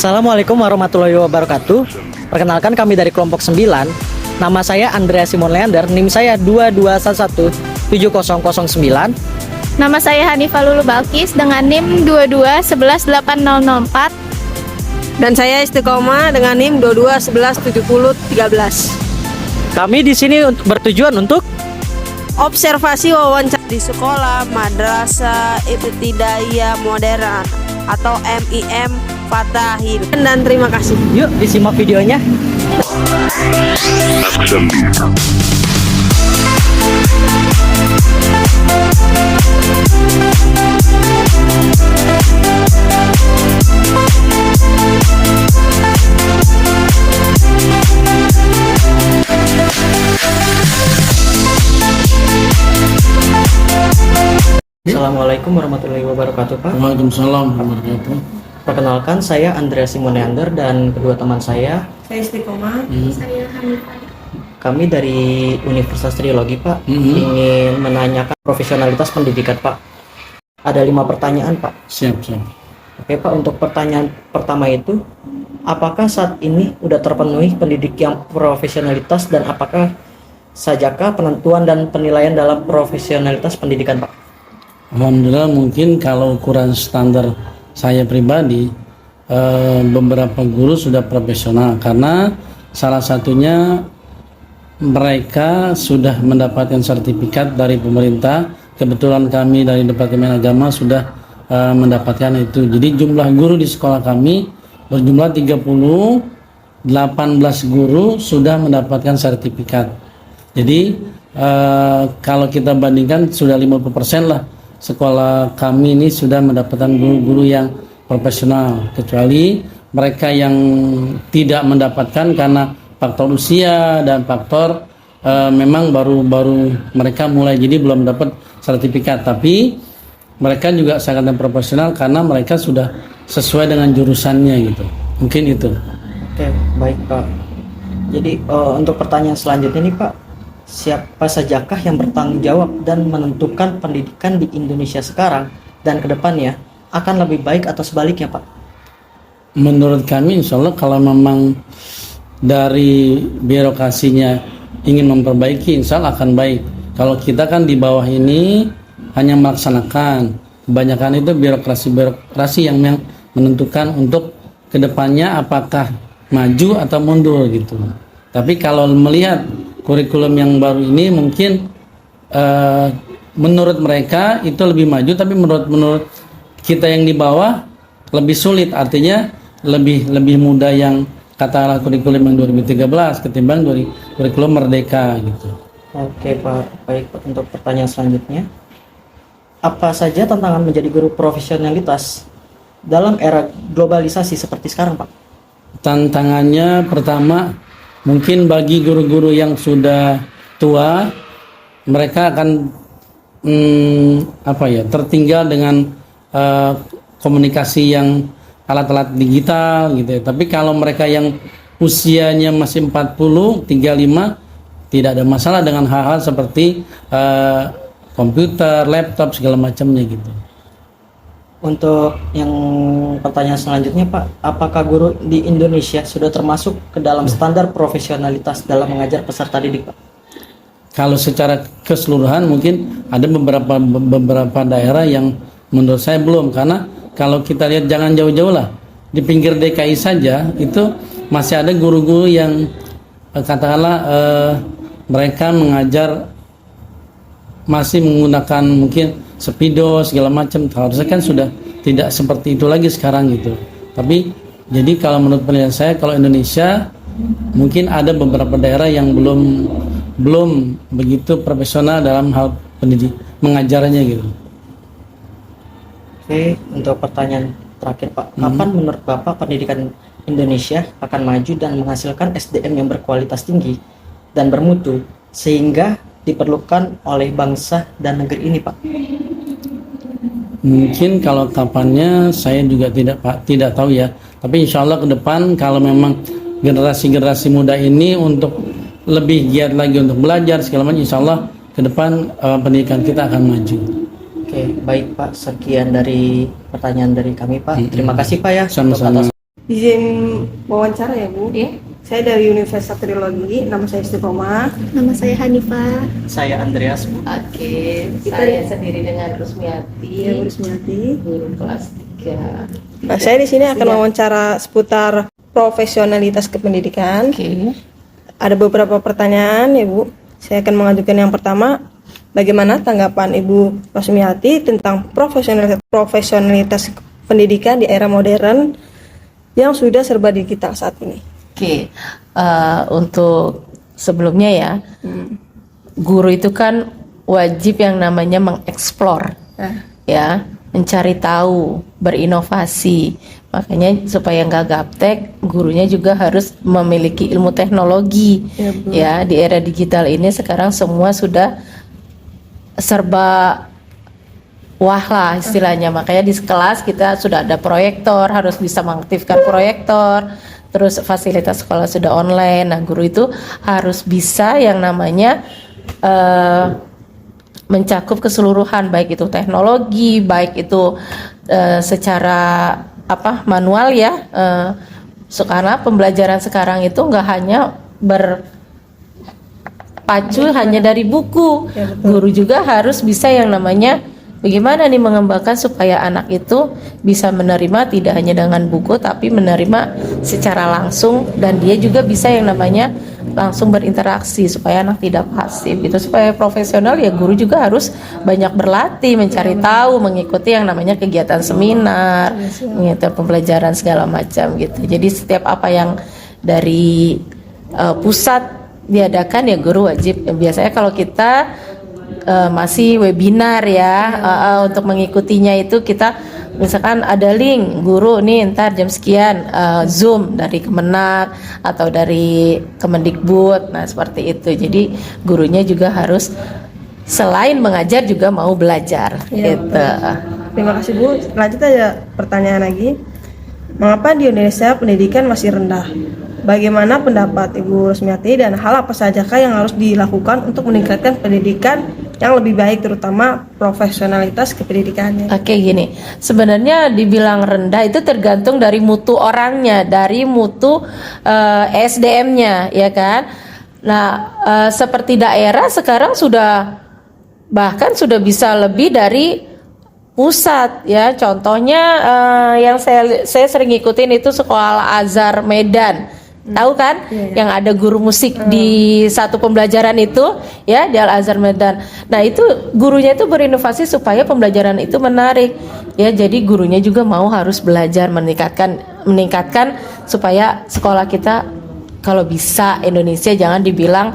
Assalamualaikum warahmatullahi wabarakatuh. Perkenalkan kami dari kelompok 9. Nama saya Andrea Simon Leander, NIM saya 22117009. Nama saya Hanifah Lulu Balkis dengan NIM 22118004. Dan saya Istiqomah dengan NIM 22117013. Kami di sini bertujuan untuk Observasi wawancara di sekolah madrasah ibtidaiyah modern atau MIM Fatahil. Dan terima kasih. yuk disimak videonya. Assalamualaikum warahmatullahi wabarakatuh, Pak. Waalaikumsalam warahmatullahi wabarakatuh. Perkenalkan, saya Andrea Simon Leander dan kedua teman saya. Saya Istiqomah. Saya Hanifah. Kami dari Universitas Trilogi, Pak. Ingin menanyakan profesionalitas pendidikan, Pak. Ada 5 pertanyaan, Pak. Siap. Oke, Pak. Untuk pertanyaan pertama itu, apakah saat ini udah terpenuhi pendidik yang profesionalitas dan apakah sajakah penentuan dan penilaian dalam profesionalitas pendidikan, Pak? Alhamdulillah, mungkin kalau ukuran standar saya pribadi, beberapa guru sudah profesional karena salah satunya mereka sudah mendapatkan sertifikat dari pemerintah. Kebetulan kami dari Departemen Agama sudah mendapatkan itu. Jadi jumlah guru di sekolah kami berjumlah 30, 18 guru sudah mendapatkan sertifikat. Jadi kalau kita bandingkan sudah 50% lah sekolah kami ini sudah mendapatkan guru-guru yang profesional, kecuali mereka yang tidak mendapatkan karena faktor usia dan faktor memang baru mereka mulai, jadi belum dapat sertifikat. Tapi mereka juga sangat profesional karena mereka sudah sesuai dengan jurusannya gitu. Mungkin itu. Oke, baik, Pak. Jadi untuk pertanyaan selanjutnya nih, Pak, siapa sajakah yang bertanggung jawab dan menentukan pendidikan di Indonesia sekarang dan ke depannya akan lebih baik atau sebaliknya, Pak? Menurut kami insya Allah kalau memang dari birokrasinya ingin memperbaiki, insya Allah akan baik. Kalau kita kan di bawah ini hanya melaksanakan, kebanyakan itu birokrasi yang menentukan untuk kedepannya apakah maju atau mundur gitu. Tapi kalau melihat kurikulum yang baru ini mungkin menurut mereka itu lebih maju, tapi menurut kita yang di bawah lebih sulit. Artinya lebih mudah yang katakanlah kurikulum yang 2013 ketimbang kurikulum Merdeka gitu. Oke, Pak. Baik, Pak. Untuk pertanyaan selanjutnya, apa saja tantangan menjadi guru profesionalitas dalam era globalisasi seperti sekarang, Pak? Tantangannya pertama, mungkin bagi guru-guru yang sudah tua, mereka akan tertinggal dengan komunikasi yang alat-alat digital gitu ya. Tapi kalau mereka yang usianya masih 40, 35, tidak ada masalah dengan hal-hal seperti komputer, laptop segala macamnya gitu. Untuk yang pertanyaan selanjutnya, Pak, apakah guru di Indonesia sudah termasuk ke dalam standar profesionalitas dalam mengajar peserta didik, Pak? Kalau secara keseluruhan mungkin ada beberapa daerah yang menurut saya belum, karena kalau kita lihat jangan jauh-jauh lah, di pinggir DKI saja itu masih ada guru-guru yang katakanlah mereka mengajar masih menggunakan mungkin speedo segala macam. Harusnya kan sudah tidak seperti itu lagi sekarang gitu. Tapi jadi kalau menurut penilaian saya, kalau Indonesia mungkin ada beberapa daerah yang belum begitu profesional dalam hal pendidik mengajarnya gitu. Oke, untuk pertanyaan terakhir, Pak, kapan menurut Bapak pendidikan Indonesia akan maju dan menghasilkan SDM yang berkualitas tinggi dan bermutu sehingga diperlukan oleh bangsa dan negeri ini, Pak? Mungkin kalau kapannya saya juga tidak tahu ya. Tapi insya Allah ke depan kalau memang generasi muda ini untuk lebih giat lagi untuk belajar segala macam, insya Allah ke depan pendidikan kita akan maju. Oke, baik Pak, sekian dari pertanyaan dari kami Pak. Terima kasih Pak ya. Sama-sama. Izin wawancara ya Bu. Iya. Saya dari Universitas Trilogi, nama saya Istiqomah. Nama saya Hanifah. Saya Andreas, Bu. Oke, saya sendiri dengan Rusmiati, Ya, Bu Rismiati. guru kelas 3. Nah, saya di sini akan wawancara seputar profesionalitas kependidikan. Oke. Ada beberapa pertanyaan ya Bu. Saya akan mengajukan yang pertama, bagaimana tanggapan Ibu Rusmiati tentang profesionalitas pendidikan di era modern yang sudah serba digital saat ini? Oke, untuk sebelumnya ya, guru itu kan wajib yang namanya mengeksplor, ya, mencari tahu, berinovasi. Makanya supaya nggak gaptek, gurunya juga harus memiliki ilmu teknologi. Ya, di era digital ini sekarang semua sudah serba wah lah istilahnya. Makanya di kelas kita sudah ada proyektor, harus bisa mengaktifkan proyektor. Terus fasilitas sekolah sudah online. Nah, guru itu harus bisa yang namanya mencakup keseluruhan, baik itu teknologi, baik itu secara manual ya. Karena pembelajaran sekarang itu nggak hanya berpacu hanya dari buku. Guru juga harus bisa yang namanya bagaimana nih mengembangkan supaya anak itu bisa menerima tidak hanya dengan buku tapi menerima secara langsung, dan dia juga bisa yang namanya langsung berinteraksi supaya anak tidak pasif gitu. Supaya profesional ya guru juga harus banyak berlatih, mencari tahu, mengikuti yang namanya kegiatan seminar, mengikuti pembelajaran segala macam gitu. Jadi setiap apa yang dari pusat diadakan ya guru wajib. Biasanya kalau kita masih webinar ya, untuk mengikutinya itu kita misalkan ada link guru nih ntar jam sekian Zoom dari Kemenak atau dari Kemendikbud. Nah seperti itu, jadi gurunya juga harus selain mengajar juga mau belajar gitu. Terima kasih Bu. Lanjut aja pertanyaan lagi. Mengapa di Indonesia pendidikan masih rendah? Bagaimana pendapat Ibu Rusmiati dan hal apa sajakah yang harus dilakukan untuk meningkatkan pendidikan yang lebih baik, terutama profesionalitas kependidikannya? Oke, gini, sebenarnya dibilang rendah itu tergantung dari mutu orangnya, dari mutu SDM-nya, ya kan? Nah, seperti daerah sekarang sudah bahkan sudah bisa lebih dari pusat, ya. Contohnya yang saya sering ikutin itu sekolah Azhar Medan. Tahu kan? Yang ada guru musik di satu pembelajaran itu, ya, di Al Azhar Medan. Nah, itu gurunya itu berinovasi supaya pembelajaran itu menarik. Ya, jadi gurunya juga mau harus belajar meningkatkan supaya sekolah kita kalau bisa Indonesia jangan dibilang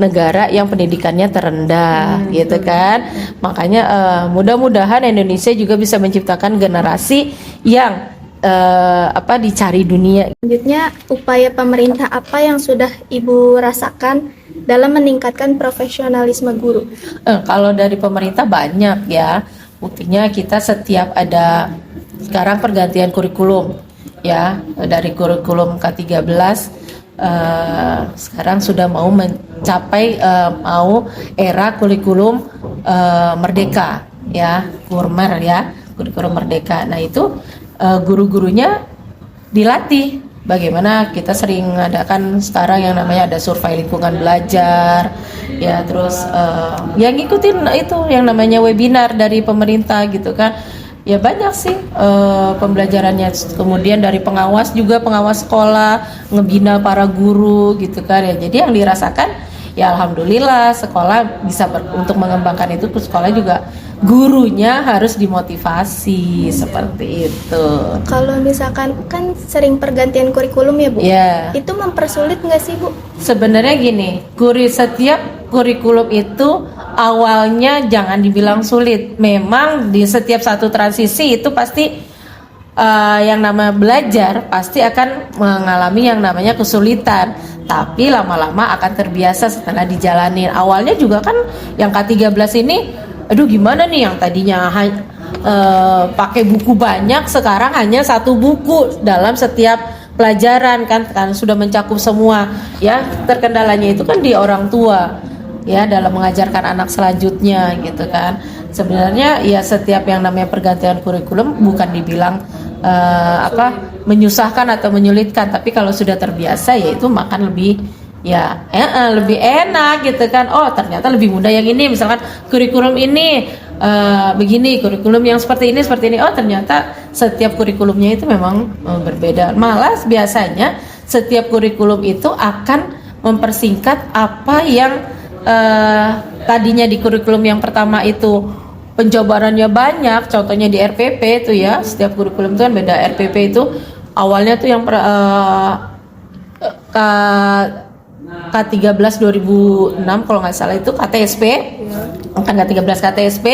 negara yang pendidikannya terendah, gitu kan. Makanya mudah-mudahan Indonesia juga bisa menciptakan generasi yang dicari dunia. Selanjutnya, upaya pemerintah apa yang sudah Ibu rasakan dalam meningkatkan profesionalisme guru? Kalau dari pemerintah banyak ya. Buktinya kita setiap ada sekarang pergantian kurikulum ya, dari kurikulum K13 sekarang sudah mau mencapai mau era kurikulum merdeka ya, kurmer ya, kurikulum merdeka. Nah itu guru-gurunya dilatih. Bagaimana kita sering mengadakan sekarang yang namanya ada survei lingkungan belajar, ya, terus yang ngikutin itu yang namanya webinar dari pemerintah gitu kan. Ya banyak sih pembelajarannya. Kemudian dari pengawas juga, pengawas sekolah ngebina para guru gitu kan ya. Jadi yang dirasakan ya alhamdulillah sekolah bisa untuk mengembangkan itu, sekolah juga gurunya harus dimotivasi seperti itu. Kalau misalkan kan sering pergantian kurikulum ya Bu, itu mempersulit nggak sih Bu? Sebenarnya gini, setiap kurikulum itu awalnya jangan dibilang sulit. Memang di setiap satu transisi itu pasti yang namanya belajar pasti akan mengalami yang namanya kesulitan. Tapi lama-lama akan terbiasa setelah dijalanin. Awalnya juga kan yang K13 ini, aduh gimana nih yang tadinya pakai buku banyak, sekarang hanya satu buku dalam setiap pelajaran kan sudah mencakup semua ya. Terkendalanya itu kan di orang tua ya dalam mengajarkan anak selanjutnya gitu kan. Sebenarnya ya setiap yang namanya pergantian kurikulum bukan dibilang menyusahkan atau menyulitkan. Tapi kalau sudah terbiasa ya itu makan lebih lebih enak gitu kan. Oh ternyata lebih mudah yang ini, misalkan kurikulum ini begini, kurikulum yang seperti ini. Oh ternyata setiap kurikulumnya itu memang berbeda. Malah biasanya setiap kurikulum itu akan mempersingkat apa yang tadinya di kurikulum yang pertama itu penjabarannya banyak. Contohnya di RPP itu ya, setiap kurikulum itu kan beda. RPP itu awalnya tuh yang K13 2006 kalau nggak salah itu KTSP, kan K13 KTSP.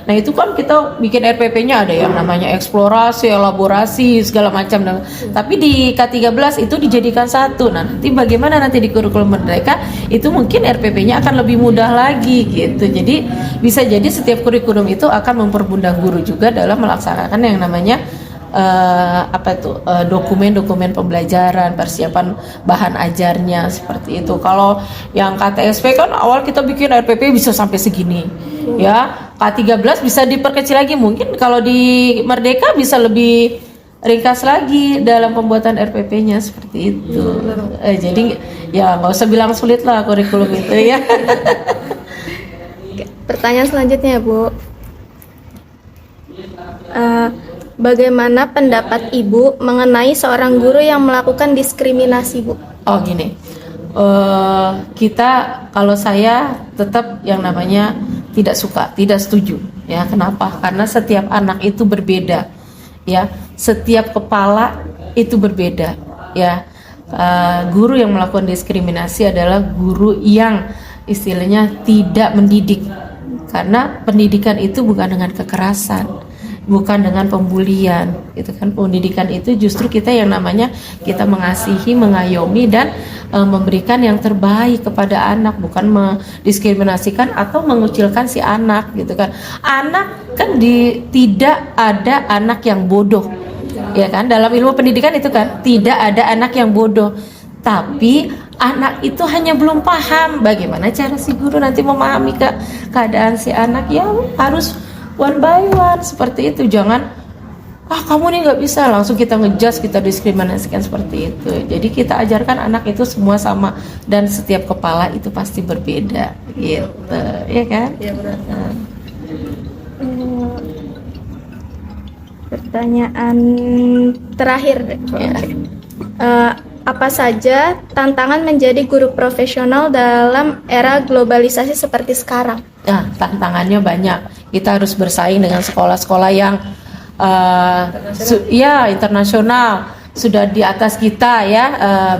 Nah itu kan kita bikin RPP-nya ada yang namanya eksplorasi, elaborasi, segala macam. Tapi di K13 itu dijadikan satu. Nah nanti bagaimana nanti di kurikulum mereka itu mungkin RPP-nya akan lebih mudah lagi gitu. Jadi bisa jadi setiap kurikulum itu akan mempermudah guru juga dalam melaksanakan yang namanya dokumen-dokumen pembelajaran, persiapan bahan ajarnya seperti itu. Kalau yang KTSP kan awal kita bikin RPP bisa sampai segini, ya. K13 bisa diperkecil lagi, mungkin kalau di Merdeka bisa lebih ringkas lagi dalam pembuatan RPP-nya seperti itu. Jadi ya nggak usah bilang sulit lah kurikulum itu ya. Pertanyaan selanjutnya Bu. Bagaimana pendapat Ibu mengenai seorang guru yang melakukan diskriminasi, Bu? Oh gini, kalau saya tetap yang namanya tidak suka, tidak setuju. Ya kenapa? Karena setiap anak itu berbeda, ya. Setiap kepala itu berbeda, ya. Guru yang melakukan diskriminasi adalah guru yang istilahnya tidak mendidik, karena pendidikan itu bukan dengan kekerasan, bukan dengan pembulian, gitu kan. Pendidikan itu justru kita yang namanya kita mengasihi, mengayomi dan memberikan yang terbaik kepada anak, bukan mendiskriminasikan atau mengucilkan si anak, gitu kan. Anak kan tidak ada anak yang bodoh, ya kan. Dalam ilmu pendidikan itu kan tidak ada anak yang bodoh, tapi anak itu hanya belum paham bagaimana cara si guru nanti memahami keadaan si anak. Ya harus one by one seperti itu. Jangan kamu nih nggak bisa, langsung kita ngejudge, kita diskriminasikan seperti itu. Jadi kita ajarkan anak itu semua sama dan setiap kepala itu pasti berbeda, gitu, ya kan? Iya benar. Pertanyaan terakhir, Ya. apa saja tantangan menjadi guru profesional dalam era globalisasi seperti sekarang? Nah, tantangannya banyak. Kita harus bersaing dengan sekolah-sekolah yang internasional, sudah di atas kita ya.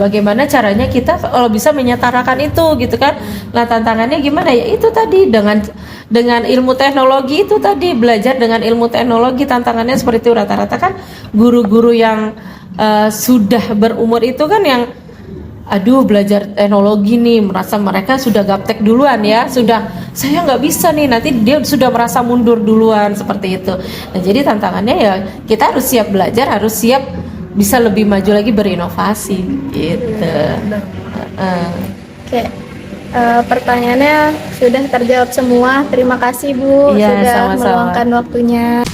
Bagaimana caranya kita kalau bisa menyetarakan itu, gitu kan? Nah, tantangannya gimana ya? Itu tadi dengan ilmu teknologi itu tadi, belajar dengan ilmu teknologi. Tantangannya seperti itu. Rata-rata kan guru-guru yang sudah berumur itu kan yang belajar teknologi nih, merasa mereka sudah gaptek duluan ya, saya nggak bisa nih, nanti dia sudah merasa mundur duluan seperti itu. Nah jadi tantangannya ya kita harus siap belajar, harus siap bisa lebih maju lagi, berinovasi gitu. Oke, pertanyaannya sudah terjawab semua. Terima kasih Bu Iya, sudah sama-sama. meluangkan waktunya.